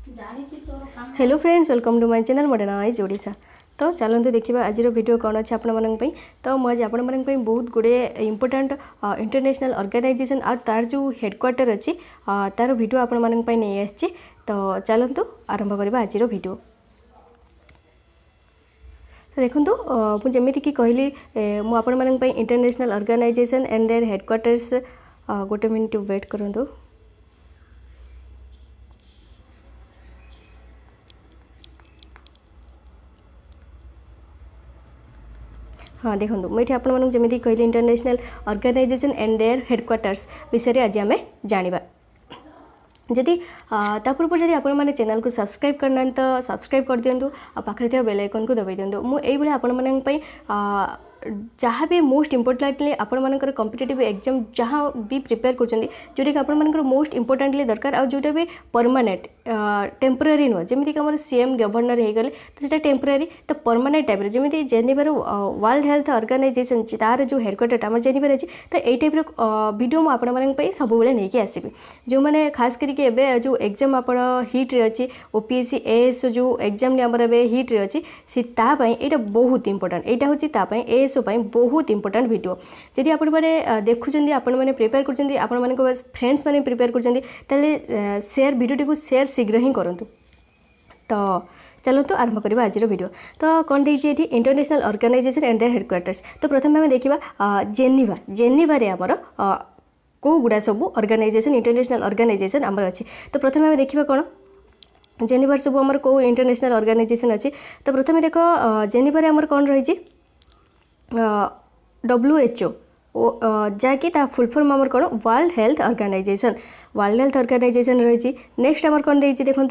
Hello friends, welcome to my channel modernize Odisha. तो चलते देखा आज वीडियो कौन अच्छे आपण तो मुझे आपण बहुत गुड़े इंपोर्टाट इंटरनेशनल ऑर्गेनाइजेशन और तार जो हेडक्वार्टर अच्छी तार वीडियो आपण नहीं आसी। तो चलतु आरंभ करवा आज वीडियो। देखूँ मुझे कि कहली मुझे international organization and their headquarters गोटे मिनिट वेट करूँ। हाँ देखो मुझे आपको जमी कहली international organization and their headquarters विषय आज आम जाना। जदि पूर्व जब आपने चैनल को सब्सक्राइब करना तो सब्सक्राइब कर दिंतु आ पाखे बेल आइकन को दबाई दिंतु। मुझे आपण जहाँ भी मोस्ट इम्पोर्टाटली आपर कॉम्पिटिटिव एग्जाम जहाँ भी प्रिपेयर कर जोटा कि आपर मोस्ट इम्पोर्टाटली दरकार आ जोटा भी परमानेंट टेम्पररी नुह जमीक आम सीएम गवर्नर हो गले तो सीटा टेम्पररी तो परमानेंट टाइप जमी जेनेवर वर्ल्ड हेल्थ ऑर्गेनाइजेशन तार जो हेडक्वार्टर आम जेनेवर अच्छी तो यही टाइप वीडियो मुझे सब नहीं आसबि। जो मैंने खास करके जो एग्जाम आप हिट्रे अच्छी ओपीएससी एएसओ जो एग्जाम आमर हिट्रे अच्छी सी यहाँ बहुत इंपोर्टेंट यहाँ हूँ एएसओ बहुत इंपोर्टेंट वीडियो। जदि आपण मैंने देखुं आपण मैंने प्रिपेयर कर फ्रेंड्स मैंने प्रिपेयर कर शेयर वीडियो को शेयर शीघ्र ही करूँ। तो चलते आरंभ करवा आज वीडियो। तो कौन देखिए ये international organization and their headquarters. तो प्रथम आम देखा जेनेवा जेनेवा आमर कौ गुड़ा सब ऑर्गेनाइजेशन इंटरनेशनल ऑर्गेनाइजेशन आमर अच्छी। तो प्रथम आम देखा कौन जेनेवा सब आमर कौ इंटरनेशनल ऑर्गेनाइजेशन अच्छी। तो प्रथम देख जेनेवा आमर कौन रही WHO जहाँकि फुल फॉर्म आमर कौन World Health Organization World Health Organization रही। नेक्स्ट आमर कौन देखिए देखूँ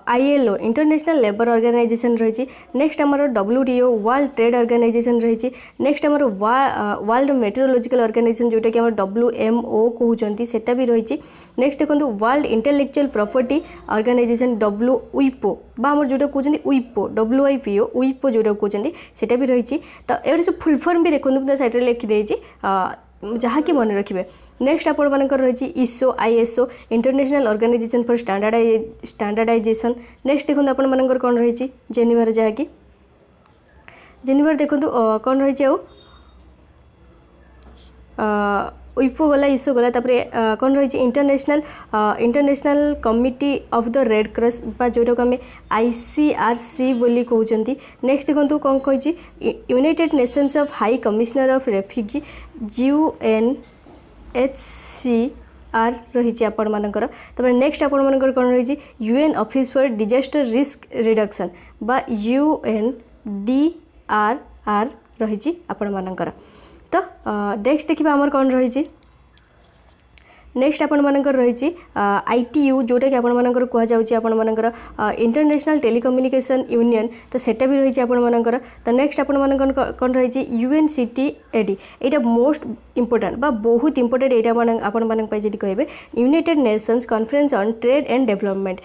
ILO इंटरनेशनल लेबर ऑर्गेनाइजेशन रही। नेक्स्ट आमर WTO वर्ल्ड ट्रेड ऑर्गेनाइजेशन रही। नेक्स्ट आमर वर्ल्ड मेट्रोलॉजिकल ऑर्गेनाइजेशन जोटा कि WMO कहते सेटा भी रही। नेक्स्ट देखो World Intellectual Property Organization WIPO आमर जोटा कहते WIPO WIPO WIPO जोटा कहते सेटा भी रही। तो ये सब फुल फॉर्म भी देखो साइड लिखिदे जहाँ कि मन रखिए। नेक्स्ट आपण मानकर रही ISO ISO International Organization for Standardization. Next देखो आपण मानकर कौन रही जेनेवा जहाँकि जेनेवा देखो कौन रही WIPO गला ISO गला कौन रही international committee of the red cross जोटा को आम ICRC बोली कहते। नेक्स्ट देखो कौन कही United Nations of high commissioner of refugee UNHCR रही आपण मानकर। तब नेक्स्ट आपण मानकर कौन रही UN office for disaster risk reduction बा UNDRR रही आपण मानकर। तो नेक्स्ट देखिए आमर कौन रही नेक्स्ट आपण मानकर रही ITU जोटा कि आपण मानकर कह जाउची आपण मानकर इंटरनेशनल टेलीकम्युनिकेशन यूनियन तो सेटा भी रही आपण मानकर। तो नेक्स्ट आपण मानकर कौन रही UNCTAD यहाँ मोस्ट इंपोर्टेंट बा बहुत इंपोर्टेंट यहाँ आपण मानक जदि कहे United Nations conference on trade and development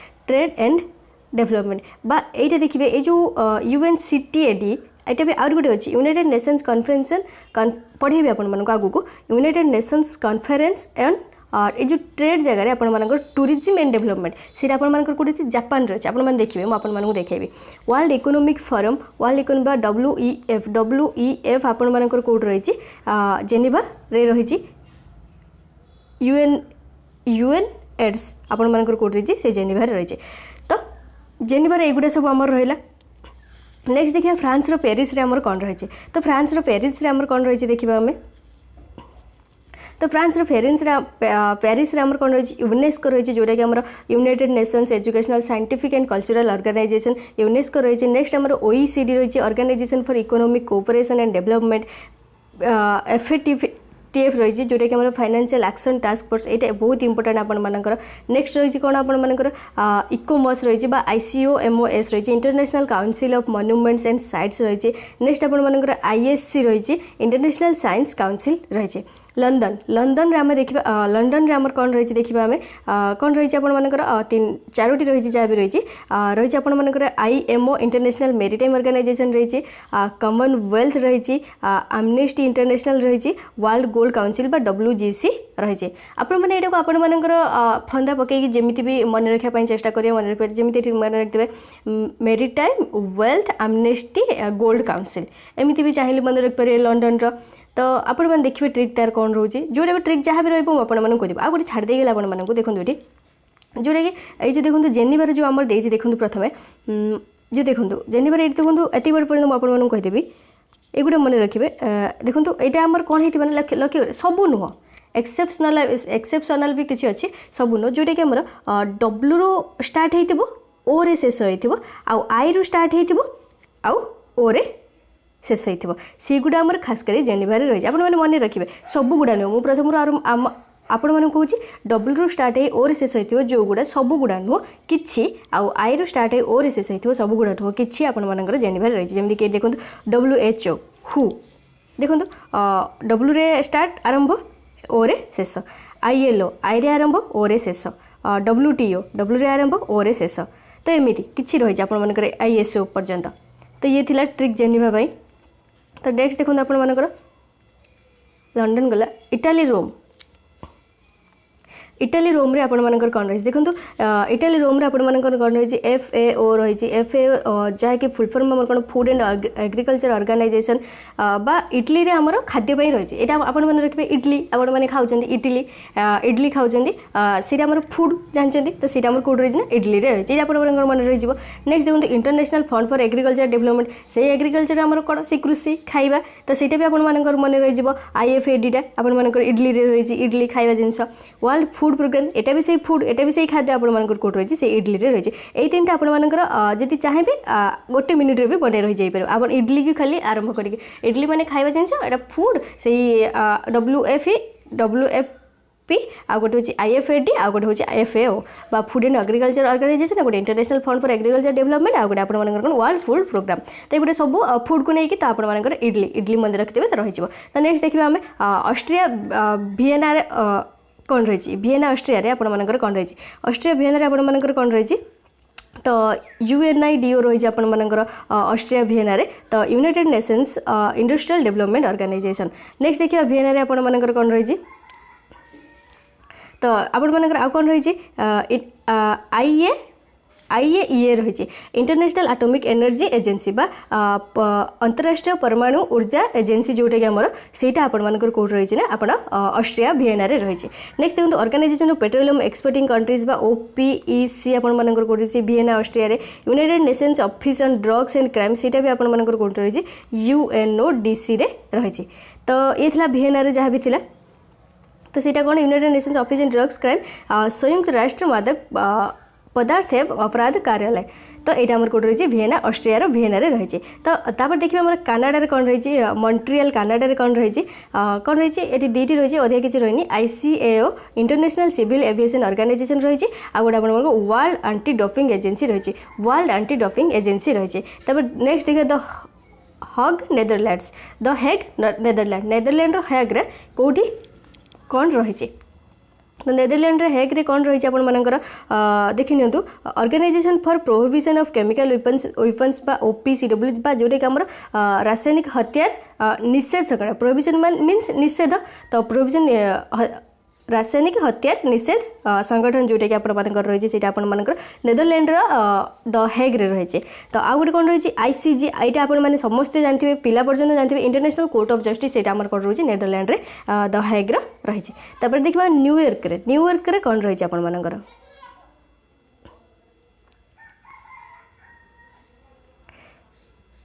बा यहाँ देखिए ये जो UNCTAD यहाँ भी आउट गोटे अच्छी यूनाइटेड नेशंस कॉन्फ्रेंस पढ़ेबी आपण आगू को यूनाइटेड नेशंस कॉन्फ्रेंस एंड ये जो ट्रेड जगह आपण मानकर टूरिज्म एंड डेवलपमेंट सीटा आपण मानकर कोठी अछि जापान रे अछि आपण मान देखिबे मु आपण मानकु देखेबी। World Economic Forum World Economic WEF आपण मानकर कोड रही जेनेवा रे रही UNAIDS आपण मानकर कोड रही से जेनेवा रे रही। तो जेनेवा रे एगुडा सब हमर रहिला। नेक्स्ट देखिए फ्रांस रो पेरिस रे हमर कौन रही। तो फ्रांस रो पेरिस रे हमर कौन रही देखिबा हमें। तो फ्रांस रो पेरिस रे हमर कौन रही यूनेस्को रही जोटा कि हमर United Nations Educational Scientific and Cultural Organization UNESCO रही। नेक्स्ट हमर OECD रही Organisation for Economic Cooperation and Development FATF रही जोटा कि फाइनेंशियल एक्शन टास्क फोर्स ये बहुत इंपोर्टेंट आपण मानकर। नेक्स्ट रही कौन आपण मानकर ICOMOS रही ICOMOS रही international council of monuments and sites रही। नेक्स्ट आपण मानकर ISC रही इंटरनेशनल साइंस काउंसिल रही। लंदन लंदन रे आम देखा लंदन रे आमर कौन रही देखा आम कौन रही आपर तीन चारोटी रही जहाँ भी रही रही आपर IMO इंटरनेशनल मेरीटाइम ऑर्गेनाइजेशन रही कॉमनवेल्थ रही एमनेस्टी इंटरनेशनल रही वर्ल्ड गोल्ड काउंसिल बा WGC रही आपण मैंने यहाँ आपर फंदा पकईकि जमी भी मन रखापी चेष्टा करेंगे मन रखा जमी मन रखिथे maritime wealth amnesty gold council एमती भी चाहिए मन रखिपारे लंडन तो आपण मैंने देखिए ट्रिक तार कौन रोचे जोटा भी ट्रिक जहाँ भी रही कह आ गोटे छाड़ देगला आपको देखो ये जोटा कि ये जो देखो जेनेवा जो आम देखिए देखो प्रथम जो देखो जेनेवा ये देखो एत बड़े पर्यटन मुझे कहीदेवी ये गोटे मन रखिए देखो यहाँ आमर कौन होती है लक्ष्य सबू नुह एक्सेप्शनाल भी किसी अच्छे सबू नुह जोटा कि आमर W रू स्टार्ट हो O रे शेष हो I रू स्टार्ट हो O रे शेष हो सी गुड़ा आमर खास कर जेनेवा रही है आपने मन रखिए सबू गुड़ा नुह मुझे प्रथम आपण मन कहूँ W रू स्टार्ट O रे शेष हो जो गुड़ा सबू गुड़ा नुह कि I रू स्टार्ट O रे शेष हो सबू गुड़ा नुह कि आपर जेनेवा रही जमी कि देखो WHO हु देखो W रे स्टार्ट आरंभ O रे शेष ILO I रे आरंभ O रे शेष WTO W रे आरंभ O रे शेष तो एमती किसी रही आपर ISO पर्यंत तो ये थिला ट्रिक जेनेवा पाई तो नेक्स्ट देखो आपण मानकर लंडन गला इटाली रोम इटाली रोम रे आपण मानकर कौन रही देखो इटाली रोम रे आपण मानकर कौन रही FAO रही FAO जहाँकि फुल फॉर्म आम कौन फूड एंड एग्रीकल्चर ऑर्गेनाइजेशन बा इटली रे आमर खाद्य रही है आपण मैंने रखिए इडली आपण मैंने खाऊँ इटली इडली खाऊँ सीटा आम फूड जानते तो सीटा आम कौट रही ना इडली रे रही आप मन रही नेक्स्ट देखो international Fund for Agriculture development से एग्रीकल्चर आम कौन से कृषि खाଇବା तो सीटा भी आपण मन रही IFAD टा आपण इडली रे रही इडली खाଇବା जिनस वर्ल्ड फूड प्रोग्राम एटा भी से फूड एटा भी से खाद्य आपण मानकर कोट रही से इडली रे रही ए तीन टा आपण मानकर जदि चाहिए गोटे मिनिट रे भी बने रही जाई पर आपण इडली की खाली आरंभ करिके इडली माने खाଇବା जिनस एटा फूड से WFP आ गोटे होची IFAD आ गोटे होची FAO बा फूड एंड एग्रीकल्चर ऑर्गेनाइजेशन आ गोटे International Fund for Agriculture Development आ गोटे आपण मानकर वर्ल्ड फूड प्रोग्राम तो गोटे सब फूड को लेकिन तो आपण मानकर इडली मन रखिथे तो रही तो नेक्स्ट देखिबा हमें ऑस्ट्रिया वियना कौन रही वियना ऑस्ट्रिया रे आपण मानकर कौन रही ऑस्ट्रिया वियना रे आपण मानकर कौन रही तो UNIDO रही आपण मानकर ऑस्ट्रिया वियना रे तो United Nations Industrial Development Organization next देखिए वियना रे आपण मानकर कौन रही तो आपण मानकर आ कौन रही IAEA रही इंटरनेशनल एटॉमिक एनर्जी एजेंसी बा अंतरराष्ट्रीय परमाणु ऊर्जा एजेंसी जोटा कि आमर सेटा आपण मानकर कोड रही ना आपण ऑस्ट्रिया वियना रे रही नेक्स्ट देखो Organization of Petroleum Exporting Countries बा OPEC आपण मानकर कोड रही वियना ऑस्ट्रिया रे United Nations Office on Drugs and Crime सेटा भी आपण मानकर कोड रही UNODC रे रही तो ये थिला वियना रे जहाँ भी थिला तो सीटा कौन United Nations office and drugs crime संयुक्त राष्ट्र मादक पदार्थ एवं अपराध कार्यालय तो यहाँ आम कौट रही वियना ऑस्ट्रिया वियना रे रही तो देखिए आम कानाडा कौन रही मॉन्ट्रियल कानाडा कौन रही ये दीटी रही अधिक किसी रही ICAO International Civil Aviation Organization रही आ गोटे आप वर्ल्ड एंटी डोपिंग एजेंसी रही वर्ल्ड एंटी डोपिंग एजेंसी रही नेक्स्ट देखिए the Hague Netherlands the Hague Netherland Hague रे कौटी कौन रही तो नेदरलैंड हेग रे कौन रही आपण मानकर देखि नियंतु Organization for Prohibition of Chemical Weapons बा OPCW बा जोटे कि हमर रासायनिक हथियार निषेध संगठन प्रोहिबिशन मीन्स निषेध तो प्रोहिबिशन रासायनिक हथियार निषेध संगठन जोटा कि आपण मानकर रही है आपण मानकर नेदरलैंड द हेग रे रही तो आ गोटे कौन रही ICJ यहाँ आपण मैंने समस्ते जानते पिला पर्यटन जानते इंटरनेशनल कोर्ट ऑफ जस्टिस से आमर कौन रही नेदरलैंड रे द हेग रही देखा न्यूयॉर्क रे कौन रही आपण मानकर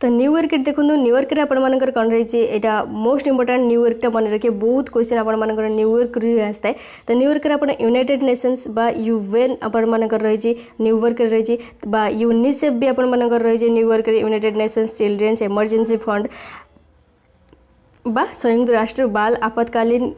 तो न्यूयॉर्क देखो न्यूयॉर्क रे आपण मानकर कौन रही यहाँ मोस्ट इंपोर्टेंट न्यूयॉर्क टा मन रखिए बहुत क्वेश्चन आपण मानकर न्यूयॉर्क रे आसता है तो न्यूयॉर्क रे आपण यूनाइटेड नेशंस बा UN आपण मानकर रही न्यूयॉर्क रे रही बा यूनिसेफ भी आपण मानकर रही न्यूयॉर्क रे United Nations children's emergency fund बा संयुक्त राष्ट्र बाल आपातकालीन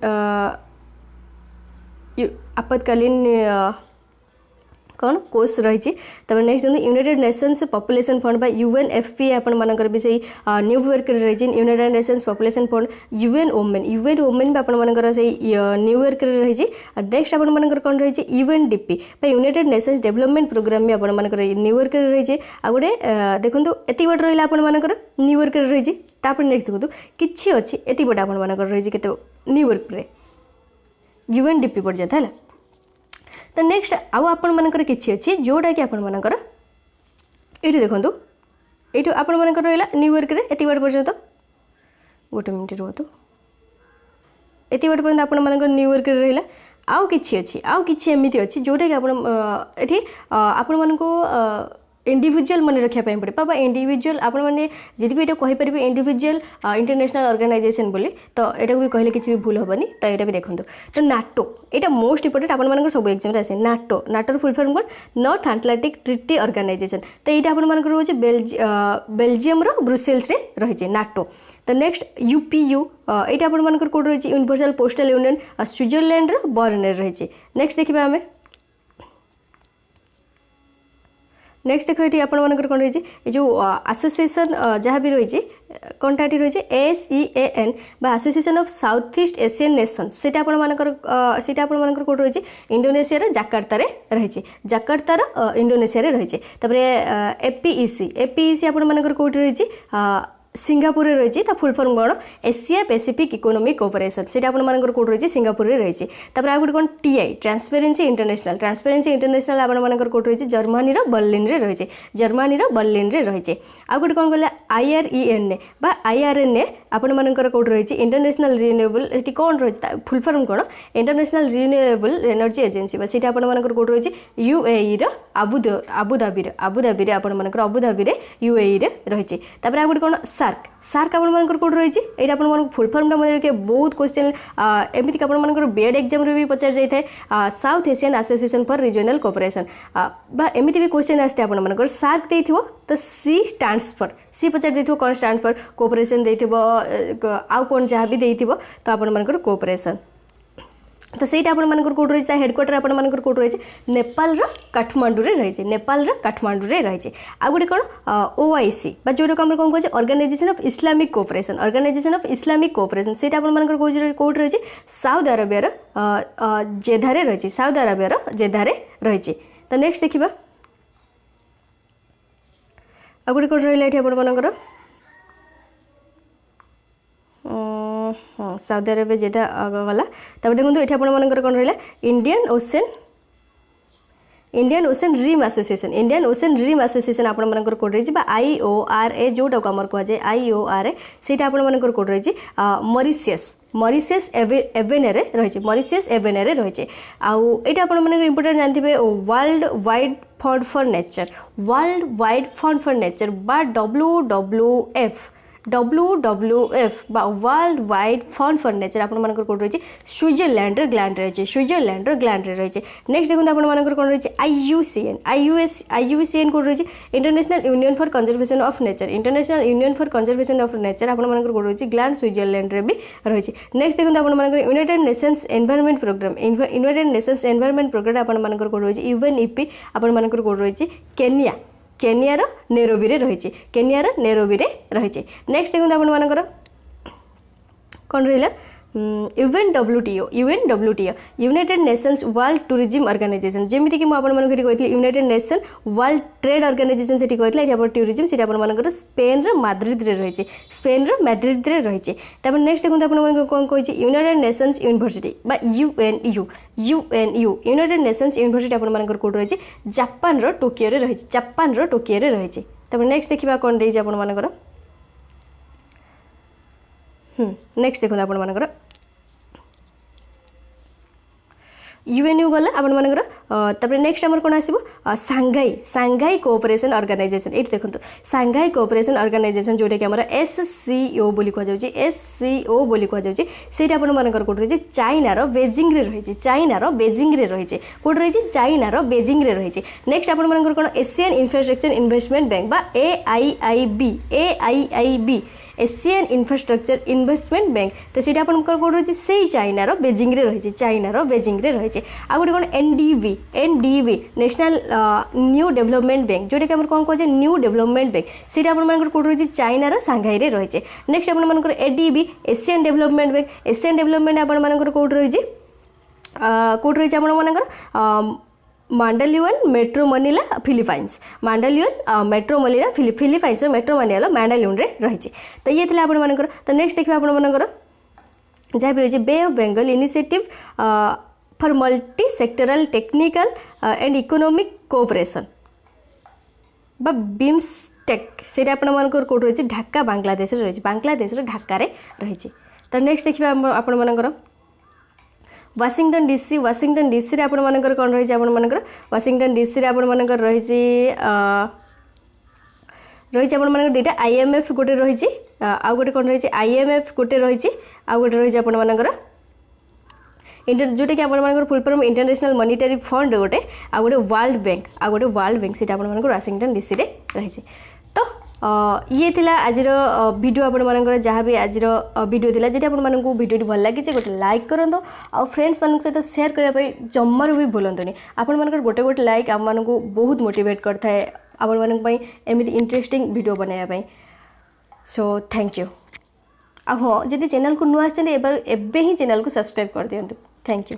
कौन कोर्स रही। नेक्स्ट देखो यूनाइटेड नेशंस पॉपुलेशन फंड बा UNFPA आपण मानकर भी सही न्यूयॉर्क रही। United Nations population fund UN women भी आपण मानकर सही न्यूयॉर्क रही। नेक्स्ट आपण मानकर कौन रही UNDP बा यूनाइटेड नेशंस डेवलपमेंट प्रोग्राम भी आपण मानकर न्यूयॉर्क रही। आ गोटे देखो एति बट रहा आपण मानकर न्यूयॉर्क रही। तापर नेक्स्ट देखो किछि अछि एति बट आपण मानकर रही केते न्यूयॉर्क रे UNDP पर्यंत है। तो नेक्स्ट आउ आपण मानकर किछि अछि जोटा कि आपण मानकर एठी देखंतु एठी आपण मानकर रहला न्यूयॉर्क रे एति बार पर्यंत गोटे मिनिट रुहतु एति बार पर्यंत आपण मानकर न्यूयॉर्क रे रहला। आउ किछि अछि आउ किछि एमिति अछि जोटा कि आपण एठी आपण मानको इंडिविजुअल मन रखा पड़े बा इंडिविजुअल आपण मैंने जी भी ये कहीपर इंडिविजुअल इंटरनेशनल ऑर्गेनाइजेशन बोली तो यहाँ भी कहले किसी भी भूल हेनी। तो यहाँ भी देखो तो नाटो यहाँ मोस्ट इंपोर्टेंट आप सब एग्जाम आसे नाटोर फुल फॉर्म कौन नॉर्थ अटलांटिक ट्रिटी ऑर्गेनाइजेशन। तो यहाँ आप रोचे बेल्जियम ब्रुसेल्स रही नाटो। तो नेक्स्ट UPU यहाँ आप कौट रही universal postal union Switzerland burn रही। नेक्स्ट देखा आम नेक्स्ट देखो ये आप कौन रही जो एसोसिएशन जहाँ भी रही कौनटा रही ASEAN बा association of south east Asian Nations से कौट रही इंडोनेशिया जकार्ता रही जकार्तार इंडोनेशिया रही। APEC आप कौट रही सिंगापुर रही फुल फॉर्म कौन एशिया पैसिफिक इकोनॉमिक कोऑपरेशन से आप कौट रही सिंगापुर रही। तापर आउ गोटे कौन TI ट्रांसपेरेंसी इंटरनेशनल आप कौट रही जर्मनी बर्लिन रही जर्मनी बर्लिन रही। आउ गोटे कौन कहला IRENA बा IRNA आप कौट रही इंटरनेशनल रिन्यूएबल ये कौन रही फुल फॉर्म कौन इंटरनेशनल रिन्यूएबल एनर्जी एजेंसी बा सीटा आप कौट रही UAE आबुधाबी आबुधाबी UAE रही। तापर आउ गोटे कौन सार्क आप कौट रही ये आप फुल फॉर्म मन रखिए बहुत क्वेश्चन एमती आप बीएड एग्जाम भी पचार जाए south Asian association for regional cooperation बा एमती भी क्वेश्चन आसते आप सार्क दे तो C स्टैंड्स फॉर C पचार दे कौन स्टैंड फॉर कोऑपरेशन दे आउ कौन जहाँ भी दे तो आप कोऑपरेशन। तो सहीटा आप कौट रही हेडक्वार्टर आप कौट रही नेपाल काठमांडू रही नेपाल काठमांडू रही। आ गोटे कौन OIC बा जो कौन कहे ऑर्गेनाइजेशन ऑफ इस्लामिक कोऑपरेशन से कौट रही साउथ अरेबिया जेधारे रही साउथ अरेबिया जेधारे रही। तो नेक्स्ट देखा आ गोटे कौन रहा आप हाँ साउदी अरेबिया जेदा गला। तब देखो ये आप कौन रहा इंडियन ओशन ड्रीम एसोसिएशन आप कौट रही IORA जोटा आम कहुए IORA से कौट रही मॉरिशस एवेने रही। आउ ये आप इंपोर्टेंट जानते world wide fund for nature बा WWF बा world wide fund for nature आप कौट रही स्विट्जरलैंड ग्लैंड रही। नेक्स्ट देखो आप कौन रही IUCN कौट रही international union for conservation of nature आप कौट रही ग्लैंड स्विट्जरलैंड भी रही। नेक्स्ट देखो आप यूनाइटेड नेशंस एनवायरनमेंट प्रोग्राम आप कौट रही UNEP आप कौट रही केनियार नैरोबी रही नेक्स्ट देखो आप कौन रहा UNWTO United Nations World Tourism Organization जमीती कि मुझे कहती United Nation World Trade Organization से कहते टूरिज्म से स्पेन माद्रिद रही। तब नेक्स्ट देखो आप कौन कही यूनाइटेड नेशंस यूनिवर्सिटी बा UNU यूनाइटेड नेशंस यूनिवर्सिटी आप कौट रही जापान टोकियो रही। तब नेक्स्ट देखा कौन दे आप नेक्स्ट देखो आप UNU गला आप नेक्स्ट आम कौन आसो सांघाई कोऑपरेशन ऑर्गेनाइजेशन ये देखो सांघाई कोऑपरेशन ऑर्गेनाइजेशन जोटा कि SCO बोली कहुँ SCO बोली कहुँ से कौट रही चाइनार बेजिंग रही कौट रही चाइनार बेजिंग रही। नेक्स्ट आप कौन एशियन इंफ्रास्ट्रक्चर इन्वेस्टमेंट बैंक बा AIIB Asian infrastructure investment bank तो सीटा आपंकर कौन रही से चाइनार बेजिंग रही चाइनार बेजिंग रही आ गोटे कौन NDB national new development bank जोटा कि कौन कहे न्यू डेवलपमेंट बैंक सीटा आप कौन रही चाइनार सांघाई रही नेक्स्ट आपर ADB Asian Development Bank Asian Development आपर कौट रही कौट रही आपर Mandaluyong Metro Manila Philippines Mandaluyong Metro Manila Philippines Metro Manila Mandaluyong रही तो ये थे आपर तो नेक्स्ट देखिए आपर जहाँ भी रही Bay of Bengal Initiative for Multi Sectoral Technical and Economic Cooperation बा बिम्सटेक से आपर कौट रही ढाका बांग्लादेश रही बांग्लादेश ढाका रही तो नेक्स्ट देखिए आपर वाशिंगटन डीसी रे आपण मानकर कौन रही वाशिंगटन डीसी रे आपण मानकर रही रही दुटा आईएमएफ गोटे रही आउ गोटे कौन रही आईएमएफ गोटे रही आउ गोटे रही आपण मानकर जोटा कि आपर full form International Monetary Fund गोटे आ गोटे वर्ल्ड बैंक सीटा आपण वाशिंगटन डीसी रे रही तो ये थिला आज वीडियो आपण मानकर जहाँ भी आज वीडियो थिला जदि आपण मानकू वीडियो भल लगी गोटे लाइक करंतो आ फ्रेंड्स मान सहित शेयर करने जमार भी भूलंतुनी आपण मानकर गोटे गोटे लाइक आम मानकू बहुत मोटिवेट करता है आपण मानक एमती इंटरेस्टिंग वीडियो बनाया सो थैंक यू हाँ जदि चैनल को नुआ आछन एबे ही चैनल को सब्सक्राइब कर दियंतु थैंक यू।